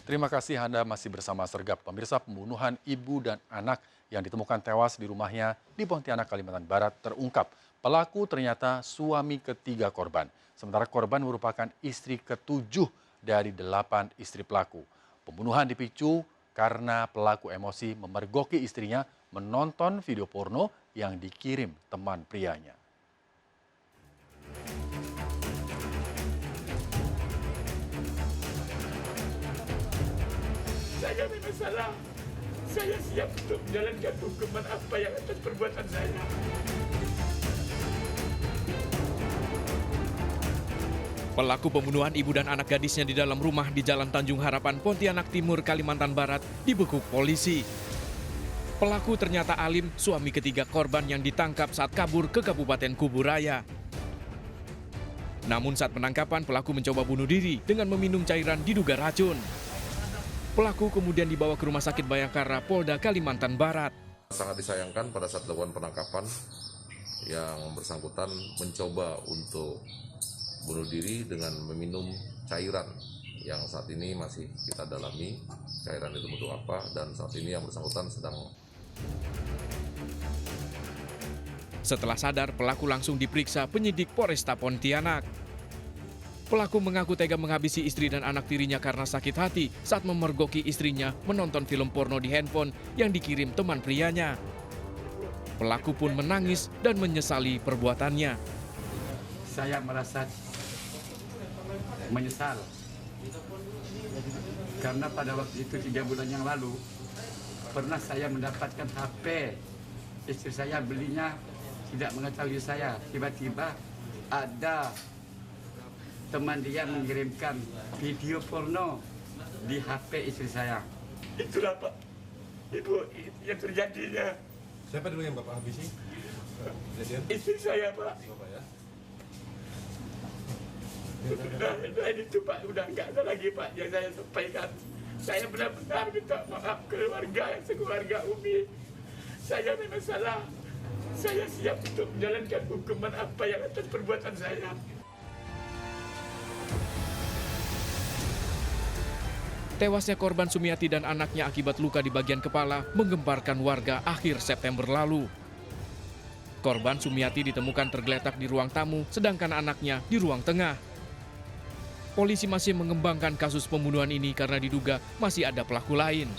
Terima kasih Anda masih bersama Sergap. Pemirsa, pembunuhan ibu dan anak yang ditemukan tewas di rumahnya di Pontianak, Kalimantan Barat terungkap. Pelaku ternyata suami ketiga korban. Sementara korban merupakan istri ketujuh dari 8 istri pelaku. Pembunuhan dipicu karena pelaku emosi memergoki istrinya menonton video porno yang dikirim teman prianya. Saya memang salah. Saya siap untuk menjalankan hukuman apa yang atas perbuatan saya. Pelaku pembunuhan ibu dan anak gadisnya di dalam rumah di Jalan Tanjung Harapan, Pontianak Timur, Kalimantan Barat dibekuk polisi. Pelaku ternyata Alim, suami ketiga korban yang ditangkap saat kabur ke Kabupaten Kuburaya. Namun saat penangkapan, pelaku mencoba bunuh diri dengan meminum cairan diduga racun. Pelaku kemudian dibawa ke Rumah Sakit Bayangkara, Polda Kalimantan Barat. Sangat disayangkan pada saat dilakukan penangkapan yang bersangkutan mencoba untuk bunuh diri dengan meminum cairan yang saat ini masih kita dalami cairan itu bentuk apa, dan saat ini yang bersangkutan sedang. Setelah sadar, pelaku langsung diperiksa penyidik Polresta Pontianak. Pelaku mengaku tega menghabisi istri dan anak tirinya karena sakit hati saat memergoki istrinya menonton film porno di handphone yang dikirim teman prianya. Pelaku pun menangis dan menyesali perbuatannya. Saya merasa menyesal karena pada waktu itu 3 bulan yang lalu pernah saya mendapatkan HP. Istri saya belinya tidak mengetahui saya. Tiba-tiba ada teman dia mengirimkan video porno di HP istri saya. Itulah Pak, Ibu, yang terjadinya. Siapa dulu yang Bapak habisi? Kejadian? Istri saya Pak. Bapak ya? Udah itu Pak, udah nggak ada lagi Pak yang saya sampaikan. Saya benar-benar minta maaf keluarga, sekeluarga Umi. Saya memang salah. Saya siap untuk menjalankan hukuman apa yang atas perbuatan saya. Tewasnya korban Sumiati dan anaknya akibat luka di bagian kepala menggemparkan warga akhir September lalu. Korban Sumiati ditemukan tergeletak di ruang tamu, sedangkan anaknya di ruang tengah. Polisi masih mengembangkan kasus pembunuhan ini karena diduga masih ada pelaku lain.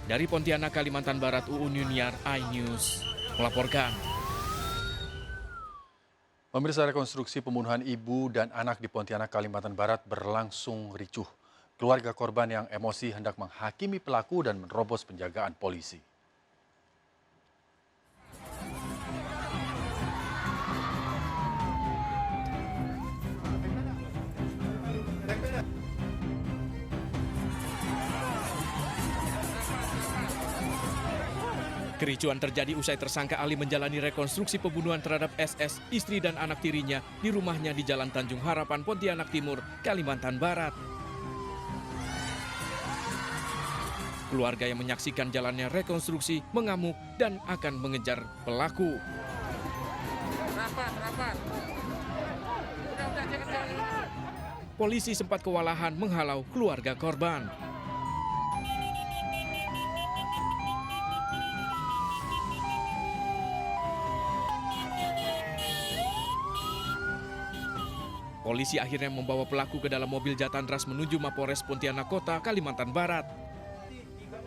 Dari Pontianak, Kalimantan Barat, Uun Yuniar, iNews melaporkan. Pemirsa, rekonstruksi pembunuhan ibu dan anak di Pontianak, Kalimantan Barat berlangsung ricuh. Keluarga korban yang emosi hendak menghakimi pelaku dan menerobos penjagaan polisi. Kericuan terjadi usai tersangka Ali menjalani rekonstruksi pembunuhan terhadap SS, istri dan anak tirinya di rumahnya di Jalan Tanjung Harapan, Pontianak Timur, Kalimantan Barat. Keluarga yang menyaksikan jalannya rekonstruksi mengamuk dan akan mengejar pelaku. Polisi sempat kewalahan menghalau keluarga korban. Polisi akhirnya membawa pelaku ke dalam mobil Jatandras menuju Mapores Pontianak Kota, Kalimantan Barat.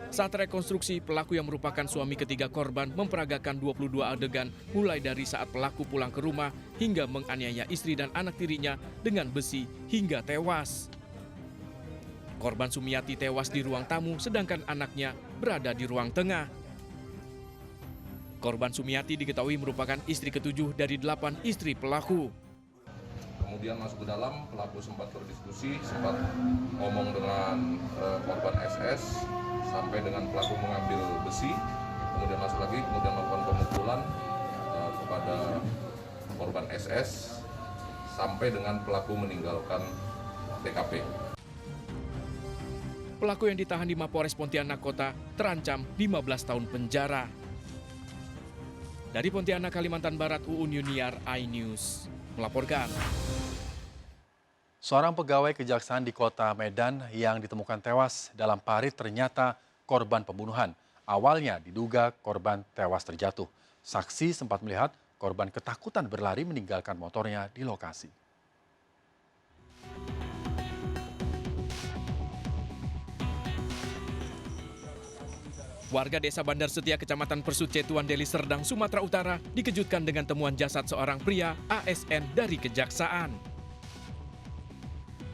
Saat rekonstruksi, pelaku yang merupakan suami ketiga korban memperagakan 22 adegan mulai dari saat pelaku pulang ke rumah hingga menganiaya istri dan anak tirinya dengan besi hingga tewas. Korban Sumiati tewas di ruang tamu sedangkan anaknya berada di ruang tengah. Korban Sumiati diketahui merupakan istri ketujuh dari 8 istri pelaku. Kemudian masuk ke dalam, pelaku sempat berdiskusi, sempat ngomong dengan korban SS, sampai dengan pelaku mengambil besi, kemudian masuk lagi, kemudian melakukan pemukulan kepada korban SS, sampai dengan pelaku meninggalkan TKP. Pelaku yang ditahan di Mapores Pontianak Kota terancam 15 tahun penjara. Dari Pontianak, Kalimantan Barat, Uun Yuniar, iNews melaporkan. Seorang pegawai kejaksaan di kota Medan yang ditemukan tewas dalam parit ternyata korban pembunuhan. Awalnya diduga korban tewas terjatuh. Saksi sempat melihat korban ketakutan berlari meninggalkan motornya di lokasi. Warga desa Bandar Setia, Kecamatan Persucetuan, Deli Serdang, Sumatera Utara dikejutkan dengan temuan jasad seorang pria ASN dari kejaksaan.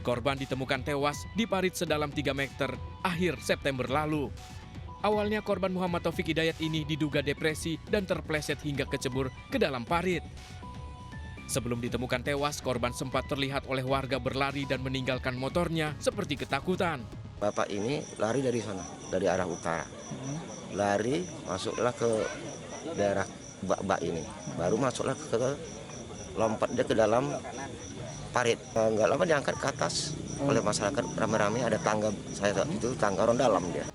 Korban ditemukan tewas di parit sedalam 3 meter akhir September lalu. Awalnya korban Muhammad Taufik Hidayat ini diduga depresi dan terpleset hingga kecebur ke dalam parit. Sebelum ditemukan tewas, korban sempat terlihat oleh warga berlari dan meninggalkan motornya seperti ketakutan. Bapak ini lari dari sana, dari arah utara. Lari, masuklah ke daerah bak-bak ini. Baru masuklah lompat dia ke dalam parit. Nggak lama diangkat ke atas oleh masyarakat ramai-ramai. Ada tangga, saya itu tangga orang dalam dia.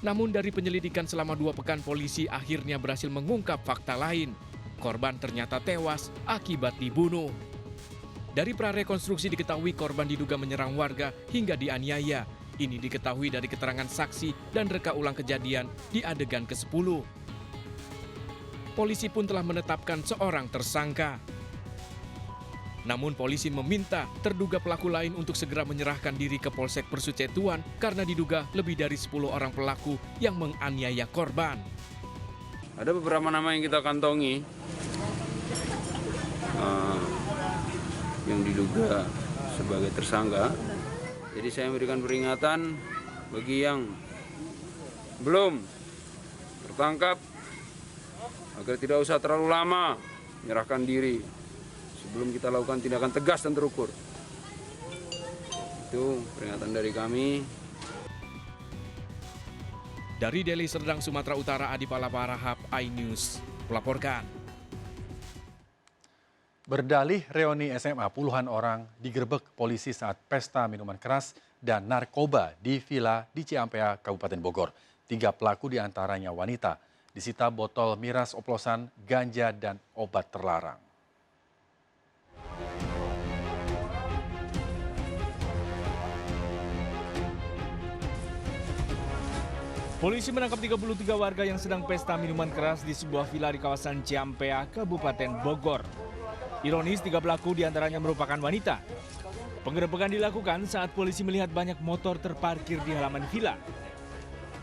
Namun dari penyelidikan selama 2 pekan, polisi akhirnya berhasil mengungkap fakta lain. Korban ternyata tewas akibat dibunuh. Dari prarekonstruksi diketahui korban diduga menyerang warga hingga dianiaya. Ini diketahui dari keterangan saksi dan reka ulang kejadian di adegan ke-10. Polisi pun telah menetapkan seorang tersangka. Namun polisi meminta terduga pelaku lain untuk segera menyerahkan diri ke Polsek Persucetuan karena diduga lebih dari 10 orang pelaku yang menganiaya korban. Ada beberapa nama yang kita kantongi yang diduga sebagai tersangka. Jadi saya memberikan peringatan bagi yang belum tertangkap agar tidak usah terlalu lama menyerahkan diri sebelum kita lakukan tindakan tegas dan terukur. Itu peringatan dari kami. Dari Deli Serdang, Sumatera Utara, Adi Palaparahap, iNews melaporkan. Berdalih reuni SMA, puluhan orang digerebek polisi saat pesta minuman keras dan narkoba di villa di Ciampea, Kabupaten Bogor. 3 pelaku diantaranya wanita. Disita botol miras oplosan, ganja, dan obat terlarang. Polisi menangkap 33 warga yang sedang pesta minuman keras di sebuah villa di kawasan Ciampea, Kabupaten Bogor. Ironis, 3 pelaku diantaranya merupakan wanita. Penggerebekan dilakukan saat polisi melihat banyak motor terparkir di halaman villa.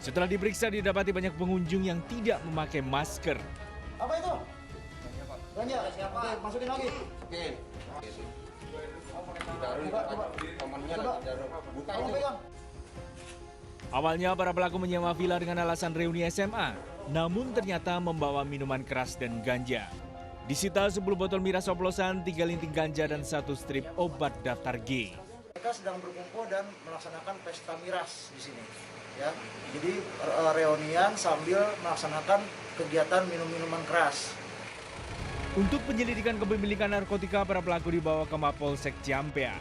Setelah diperiksa, didapati banyak pengunjung yang tidak memakai masker. Apa itu? Ganja. Siapa? Masukin lagi. Oke. Awalnya para pelaku menyewa villa dengan alasan reuni SMA, namun ternyata membawa minuman keras dan ganja. Disita 10 botol miras oplosan, 3 linting ganja, dan 1 strip obat daftar G. Mereka sedang berkumpul dan melaksanakan pesta miras di sini. Ya, jadi reunian sambil melaksanakan kegiatan minum-minuman keras. Untuk penyelidikan kepemilikan narkotika, para pelaku dibawa ke Mapolsek Ciampea.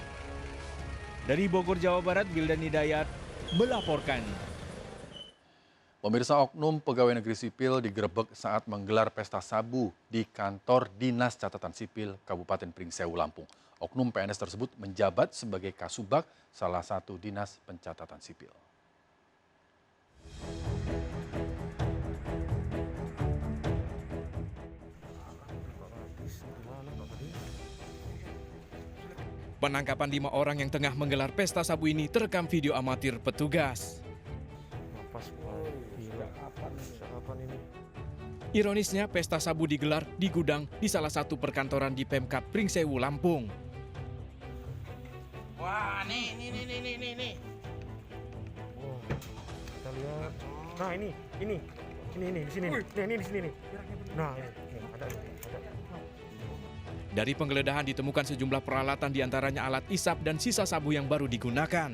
Dari Bogor, Jawa Barat, Wildan Hidayat melaporkan. Pemirsa, oknum pegawai negeri sipil digerebek saat menggelar pesta sabu di kantor Dinas Catatan Sipil Kabupaten Pringsewu, Lampung. Oknum PNS tersebut menjabat sebagai Kasubag, salah satu dinas pencatatan sipil. Penangkapan 5 orang yang tengah menggelar pesta sabu ini terekam video amatir petugas. Ironisnya, pesta sabu digelar di gudang di salah satu perkantoran di Pemkab Pringsewu, Lampung. Wah, nih. Wow, kita lihat. Nah, ini di sini. Ini di sini nih. Nah, ini ada. Dari penggeledahan ditemukan sejumlah peralatan, diantaranya alat isap dan sisa sabu yang baru digunakan.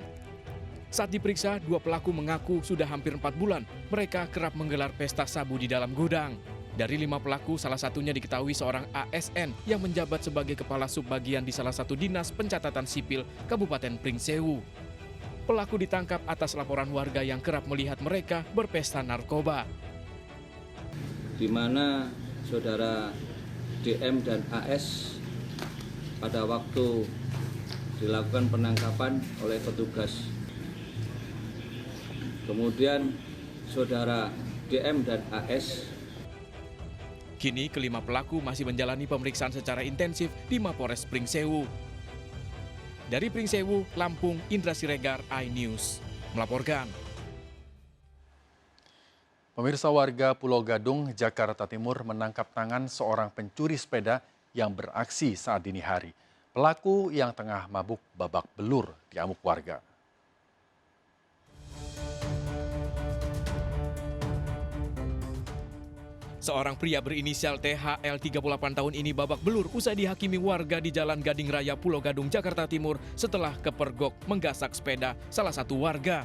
Saat diperiksa, 2 pelaku mengaku sudah hampir 4 bulan mereka kerap menggelar pesta sabu di dalam gudang. Dari 5 pelaku, salah satunya diketahui seorang ASN yang menjabat sebagai kepala subbagian di salah satu dinas pencatatan sipil Kabupaten Pringsewu. Pelaku ditangkap atas laporan warga yang kerap melihat mereka berpesta narkoba. Di mana saudara DM dan AS pada waktu dilakukan penangkapan oleh petugas. Kemudian saudara DM dan AS. Kini kelima pelaku masih menjalani pemeriksaan secara intensif di Mapores Pringsewu. Dari Pringsewu, Lampung, Indra Siregar, iNews melaporkan. Pemirsa, warga Pulau Gadung, Jakarta Timur menangkap tangan seorang pencuri sepeda yang beraksi saat dini hari. Pelaku yang tengah mabuk babak belur diamuk warga. Seorang pria berinisial THL 38 tahun ini babak belur usai dihakimi warga di Jalan Gading Raya Pulau Gadung, Jakarta Timur setelah kepergok menggasak sepeda salah satu warga.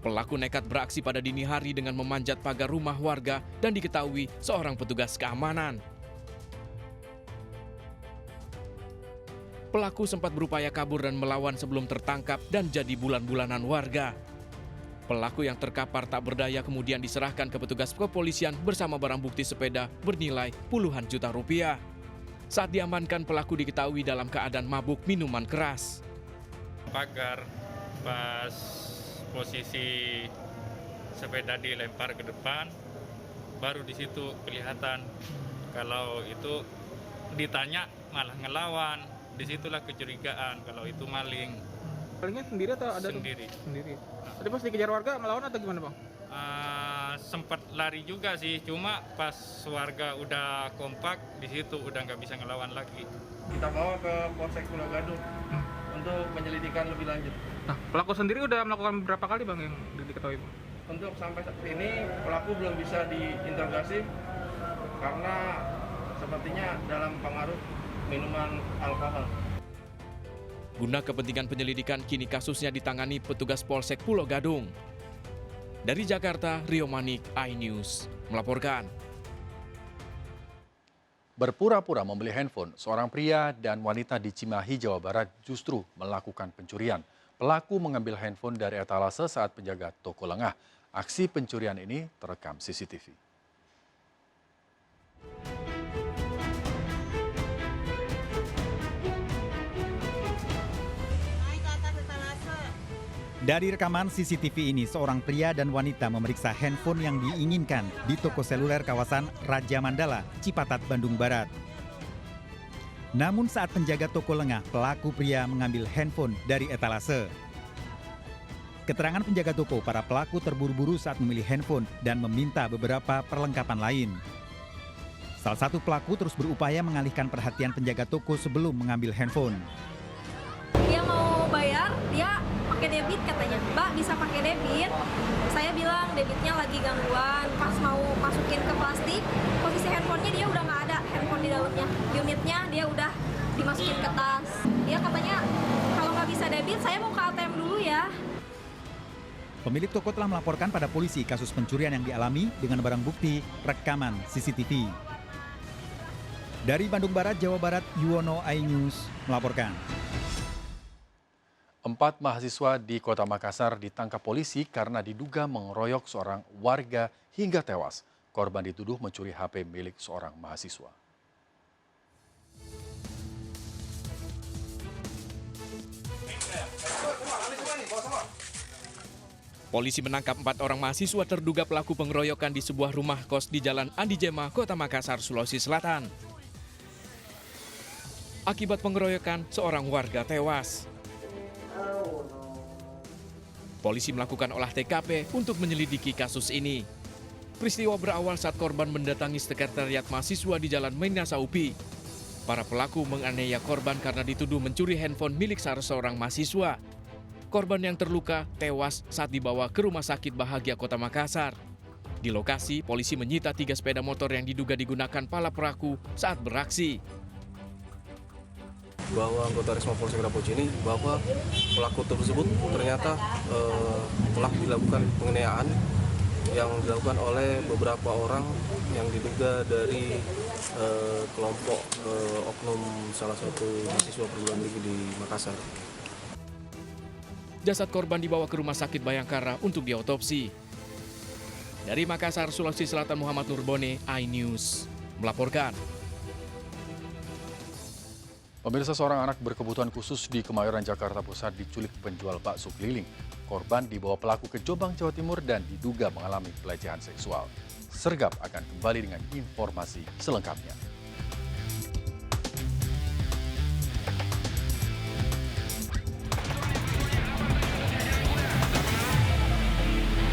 Pelaku nekat beraksi pada dini hari dengan memanjat pagar rumah warga dan diketahui seorang petugas keamanan. Pelaku sempat berupaya kabur dan melawan sebelum tertangkap dan jadi bulan-bulanan warga. Pelaku yang terkapar tak berdaya kemudian diserahkan ke petugas kepolisian bersama barang bukti sepeda bernilai puluhan juta rupiah. Saat diamankan, pelaku diketahui dalam keadaan mabuk minuman keras. Pagar pas posisi sepeda dilempar ke depan, baru di situ kelihatan kalau itu ditanya malah ngelawan. Disitulah kecurigaan kalau itu maling. Malingnya sendiri atau ada? Sendiri. Sendiri. Tadi pas dikejar warga melawan atau gimana, Bang? Sempat lari juga sih, cuma pas warga udah kompak di situ udah nggak bisa ngelawan lagi. Kita bawa ke Polsek Pulau Gadung untuk penyelidikan lebih lanjut. Nah, pelaku sendiri udah melakukan berapa kali, Bang, yang diketahui, Bang? Untuk sampai saat ini pelaku belum bisa diinterogasi karena sepertinya dalam pengaruh minuman alkohol. Guna kepentingan penyelidikan, kini kasusnya ditangani petugas Polsek Pulau Gadung. Dari Jakarta, Rio Manik, iNews melaporkan. Berpura-pura membeli handphone, seorang pria dan wanita di Cimahi, Jawa Barat justru melakukan pencurian. Pelaku mengambil handphone dari etalase saat penjaga toko lengah. Aksi pencurian ini terekam CCTV. Dari rekaman CCTV ini, seorang pria dan wanita memeriksa handphone yang diinginkan di toko seluler kawasan Raja Mandala, Cipatat, Bandung Barat. Namun saat penjaga toko lengah, pelaku pria mengambil handphone dari etalase. Keterangan penjaga toko, para pelaku terburu-buru saat memilih handphone dan meminta beberapa perlengkapan lain. Salah satu pelaku terus berupaya mengalihkan perhatian penjaga toko sebelum mengambil handphone. Dia mau bayar, dia pakai debit katanya. Mbak, bisa pakai debit? Saya bilang debitnya lagi gangguan. Pas mau masukin ke plastik, posisi handphonenya dia udah nggak ada handphone di dalamnya. Unitnya dia udah dimasukin ke tas. Dia katanya kalau nggak bisa debit, saya mau ke ATM dulu ya. Pemilik toko telah melaporkan pada polisi kasus pencurian yang dialami dengan barang bukti rekaman CCTV. Dari Bandung Barat, Jawa Barat, Yuwono, iNews melaporkan. 4 mahasiswa di Kota Makassar ditangkap polisi karena diduga mengeroyok seorang warga hingga tewas. Korban dituduh mencuri HP milik seorang mahasiswa. Polisi menangkap 4 orang mahasiswa terduga pelaku pengeroyokan di sebuah rumah kos di Jalan Andi Jema, Kota Makassar, Sulawesi Selatan. Akibat pengeroyokan, seorang warga tewas. Polisi melakukan olah TKP untuk menyelidiki kasus ini. Peristiwa berawal saat korban mendatangi sekretariat mahasiswa di Jalan Minasa Upi. Para pelaku menganiaya korban karena dituduh mencuri handphone milik salah seorang mahasiswa. Korban yang terluka tewas saat dibawa ke Rumah Sakit Bahagia Kota Makassar. Di lokasi, polisi menyita 3 sepeda motor yang diduga digunakan para pelaku saat beraksi. Bahwa anggota Resmo Polsek Rapoci ini bahwa pelaku tersebut ternyata telah dilakukan penganiayaan yang dilakukan oleh beberapa orang yang diduga dari kelompok oknum salah satu mahasiswa perguruan tinggi di Makassar. Jasad korban dibawa ke Rumah Sakit Bayangkara untuk diotopsi. Dari Makassar, Sulawesi Selatan, Muhammad Nurbone, iNews melaporkan. Pemirsa, seorang anak berkebutuhan khusus di Kemayoran, Jakarta Pusat diculik penjual bakso keliling. Korban dibawa pelaku ke Jombang, Jawa Timur dan diduga mengalami pelecehan seksual. Sergap akan kembali dengan informasi selengkapnya.